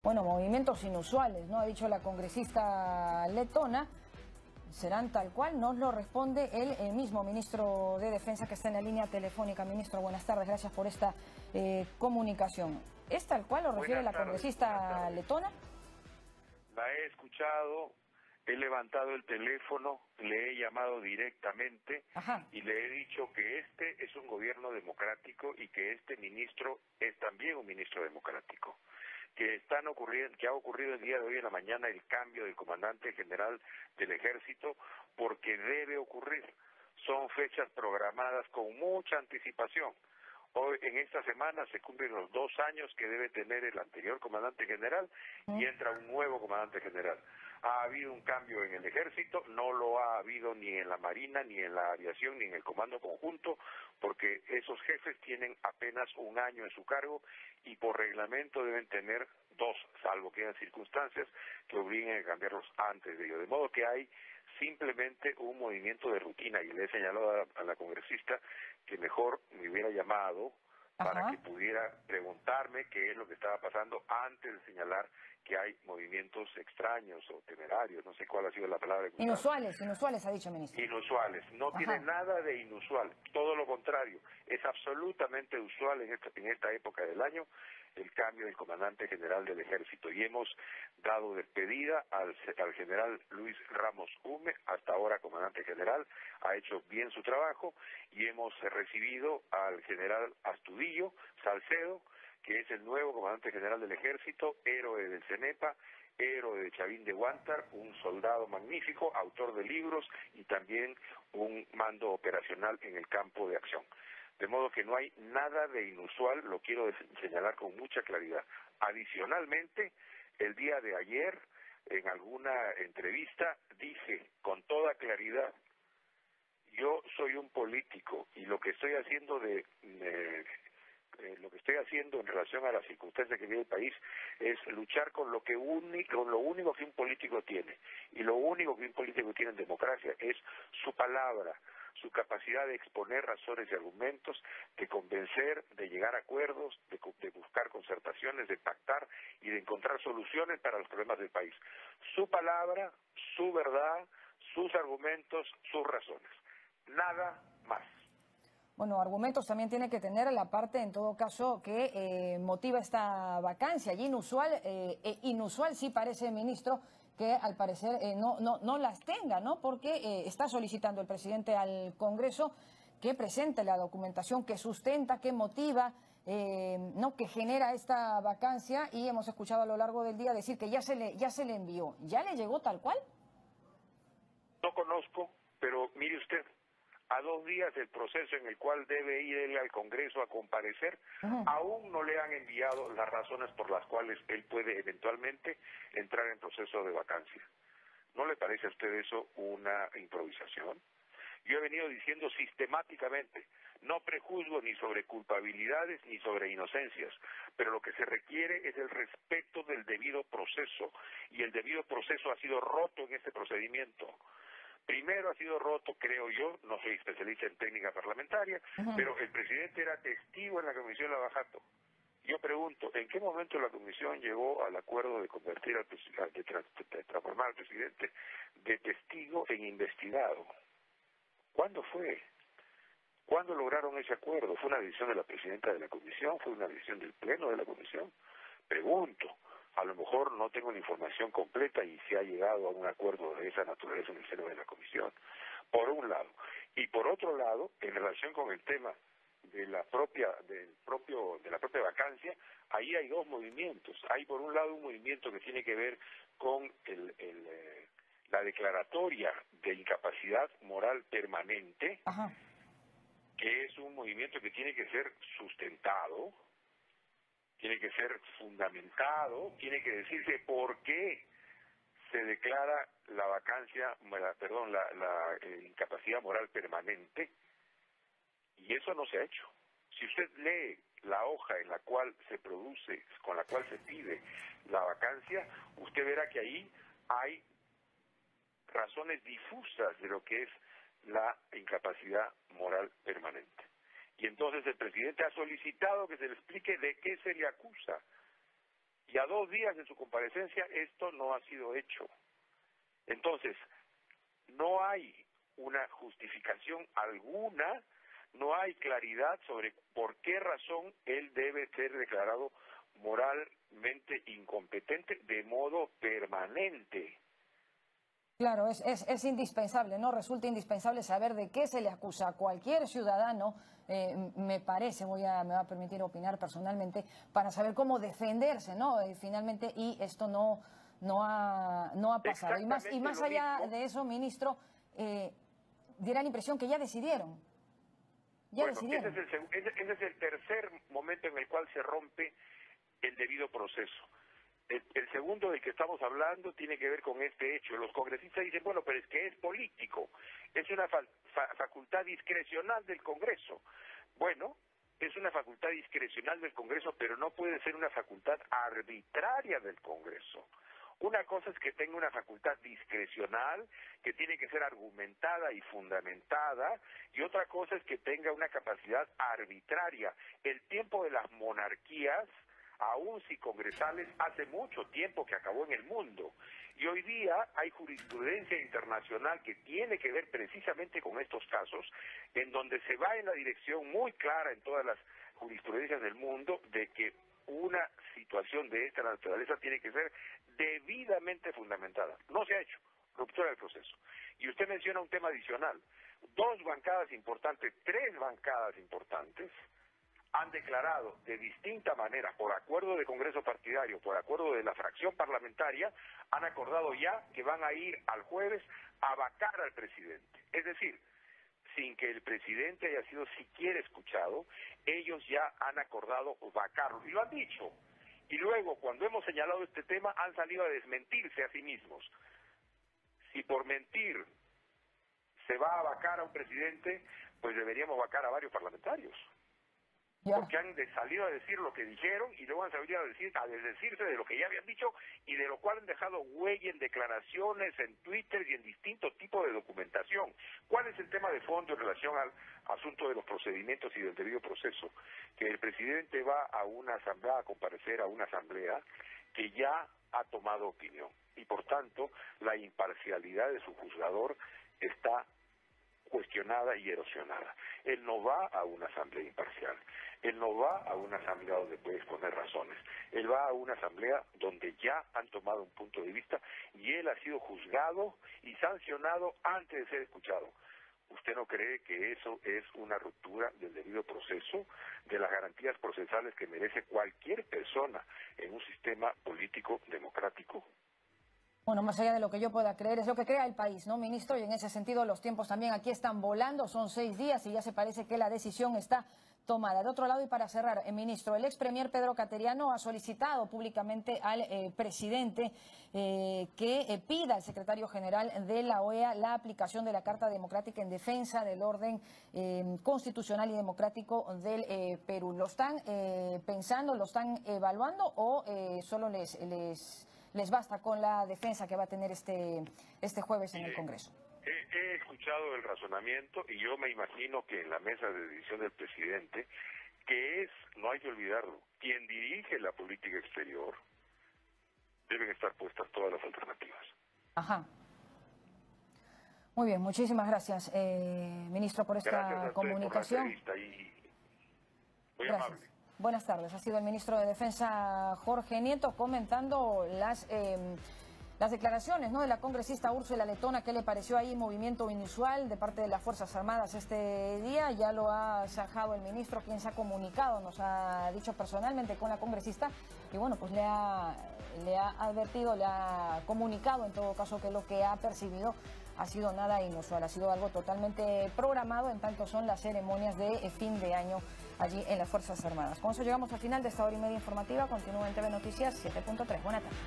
Bueno, movimientos inusuales, ¿no? Ha dicho la congresista letona. Serán tal cual, nos lo responde el mismo ministro de Defensa que está en la línea telefónica. Ministro, buenas tardes, gracias por esta comunicación. ¿Es tal cual lo refiere la congresista letona? La he escuchado, he levantado el teléfono, le he llamado directamente. Ajá. Y le he dicho que este es un gobierno democrático y que este ministro es también un ministro democrático. Que ha ocurrido el día de hoy en la mañana el cambio del comandante general del ejército, porque debe ocurrir. Son fechas programadas con mucha anticipación. Hoy, en esta semana, se cumplen los 2 años que debe tener el anterior comandante general y entra un nuevo comandante general. Ha habido un cambio en el ejército, no lo ha habido ni en la marina, ni en la aviación, ni en el comando conjunto, porque esos jefes tienen apenas 1 año en su cargo y por reglamento deben tener 2, salvo que hayan circunstancias que obliguen a cambiarlos antes de ello. De modo que hay simplemente un movimiento de rutina, y le he señalado a la congresista que mejor me hubiera llamado para que pudiera preguntarme qué es lo que estaba pasando antes de señalar que hay movimientos extraños o temerarios, no sé cuál ha sido la palabra. Inusuales, ha dicho ministro. Inusuales, no tiene nada de inusual, todo lo contrario, es absolutamente usual en esta época del año el cambio del comandante general del ejército, y hemos dado despedida al general Luis Ramos Hume, hasta ahora comandante general, ha hecho bien su trabajo, y hemos recibido al general Astudillo Salcedo, que es el nuevo comandante general del ejército, héroe del CENEPA, héroe de Chavín de Huántar, un soldado magnífico, autor de libros y también un mando operacional en el campo de acción. De modo que no hay nada de inusual, lo quiero señalar con mucha claridad. Adicionalmente, el día de ayer, en alguna entrevista, dije con toda claridad: yo soy un político y lo que estoy haciendo en relación a las circunstancias que vive el país es luchar con lo único que un político tiene, y lo único que un político tiene en democracia es su palabra, su capacidad de exponer razones y argumentos, de convencer, de llegar a acuerdos, de buscar concertaciones, de pactar y de encontrar soluciones para los problemas del país. Su palabra, su verdad, sus argumentos, sus razones. Nada más. Bueno, argumentos también tiene que tener la parte, en todo caso, que motiva esta vacancia. Y inusual sí parece, ministro, que al parecer no las tenga, ¿no? Porque está solicitando el presidente al Congreso que presente la documentación que sustenta, que motiva, no, que genera esta vacancia, y hemos escuchado a lo largo del día decir que ya se le envió. ¿Ya le llegó tal cual? No conozco, pero mire usted, a 2 días del proceso en el cual debe ir él al Congreso a comparecer, aún no le han enviado las razones por las cuales él puede eventualmente entrar en proceso de vacancia. ¿No le parece a usted eso una improvisación? Yo he venido diciendo sistemáticamente, no prejuzgo ni sobre culpabilidades ni sobre inocencias, pero lo que se requiere es el respeto del debido proceso, y el debido proceso ha sido roto en este procedimiento. Primero ha sido roto, creo yo, no soy especialista en técnica parlamentaria, pero el presidente era testigo en la Comisión Lavajato. Yo pregunto, ¿en qué momento la Comisión llegó al acuerdo de convertir de transformar al presidente de testigo en investigado? ¿Cuándo fue? ¿Cuándo lograron ese acuerdo? ¿Fue una decisión de la presidenta de la Comisión? ¿Fue una decisión del Pleno de la Comisión? Pregunto. A lo mejor no tengo la información completa y se ha llegado a un acuerdo de esa naturaleza en el seno de la Comisión, por un lado. Y por otro lado, en relación con el tema de la propia vacancia, ahí hay 2 movimientos. Hay por un lado un movimiento que tiene que ver con la declaratoria de incapacidad moral permanente, que es un movimiento que tiene que ser sustentado, tiene que ser fundamentado, tiene que decirse por qué se declara la vacancia, la incapacidad moral permanente, y eso no se ha hecho. Si usted lee la hoja en la cual se produce, con la cual se pide la vacancia, usted verá que ahí hay razones difusas de lo que es la incapacidad moral permanente. Y entonces el presidente ha solicitado que se le explique de qué se le acusa. Y a 2 días de su comparecencia esto no ha sido hecho. Entonces, no hay una justificación alguna, no hay claridad sobre por qué razón él debe ser declarado moralmente incompetente de modo permanente. Claro, es indispensable, ¿no? Resulta indispensable saber de qué se le acusa a cualquier ciudadano, me parece, me va a permitir opinar personalmente, para saber cómo defenderse, ¿no? Finalmente, y esto no ha pasado. Y más allá de eso, ministro, diera la impresión que ya decidieron. Ese es el tercer momento en el cual se rompe el debido proceso. El segundo del que estamos hablando tiene que ver con este hecho. Los congresistas dicen, bueno, pero es que es político, es una facultad discrecional del Congreso. Bueno, es una facultad discrecional del Congreso, pero no puede ser una facultad arbitraria del Congreso. Una cosa es que tenga una facultad discrecional, que tiene que ser argumentada y fundamentada, y otra cosa es que tenga una capacidad arbitraria. El tiempo de las monarquías, aún si congresales, hace mucho tiempo que acabó en el mundo. Y hoy día hay jurisprudencia internacional que tiene que ver precisamente con estos casos, en donde se va en la dirección muy clara en todas las jurisprudencias del mundo de que una situación de esta naturaleza tiene que ser debidamente fundamentada. No se ha hecho, ruptura del proceso. Y usted menciona un tema adicional. 2 bancadas importantes, 3 bancadas importantes, han declarado de distinta manera, por acuerdo de Congreso partidario, por acuerdo de la fracción parlamentaria, han acordado ya que van a ir al jueves a vacar al presidente. Es decir, sin que el presidente haya sido siquiera escuchado, ellos ya han acordado vacarlo, y lo han dicho. Y luego, cuando hemos señalado este tema, han salido a desmentirse a sí mismos. Si por mentir se va a vacar a un presidente, pues deberíamos vacar a varios parlamentarios. Porque han salido a decir lo que dijeron y luego han salido a desdecirse de lo que ya habían dicho, y de lo cual han dejado huella en declaraciones, en Twitter y en distintos tipos de documentación. ¿Cuál es el tema de fondo en relación al asunto de los procedimientos y del debido proceso? Que el presidente va a una asamblea, a comparecer a una asamblea que ya ha tomado opinión, y por tanto la imparcialidad de su juzgador está cuestionada y erosionada. Él no va a una asamblea imparcial, él no va a una asamblea donde puede exponer razones, él va a una asamblea donde ya han tomado un punto de vista y él ha sido juzgado y sancionado antes de ser escuchado. ¿Usted no cree que eso es una ruptura del debido proceso, de las garantías procesales que merece cualquier persona en un sistema político democrático? Bueno, más allá de lo que yo pueda creer, es lo que crea el país, ¿no, ministro? Y en ese sentido los tiempos también aquí están volando, son 6 días y ya se parece que la decisión está tomada. De otro lado, y para cerrar, ministro, el ex premier Pedro Cateriano ha solicitado públicamente al presidente que pida al secretario general de la OEA la aplicación de la Carta Democrática en defensa del orden constitucional y democrático del Perú. ¿Lo están pensando, lo están evaluando o solo les basta con la defensa que va a tener este jueves en el Congreso? He escuchado el razonamiento y yo me imagino que en la mesa de decisión del presidente, que es, no hay que olvidarlo, quien dirige la política exterior, deben estar puestas todas las alternativas. Ajá. Muy bien, muchísimas gracias, ministro, por esta comunicación. Gracias por la entrevista y muy gracias. amable. Buenas tardes. Ha sido el ministro de Defensa, Jorge Nieto, comentando las declaraciones, ¿no?, de la congresista Úrsula Letona. ¿Qué le pareció ahí? Movimiento inusual de parte de las Fuerzas Armadas este día. Ya lo ha zanjado el ministro, quien se ha comunicado, nos ha dicho personalmente con la congresista, y bueno, pues le ha advertido, le ha comunicado en todo caso que lo que ha percibido ha sido nada inusual, ha sido algo totalmente programado, en tanto son las ceremonias de fin de año allí en las Fuerzas Armadas. Con eso llegamos al final de esta hora y media informativa. Continúa en TV Noticias 7.3. Buenas tardes.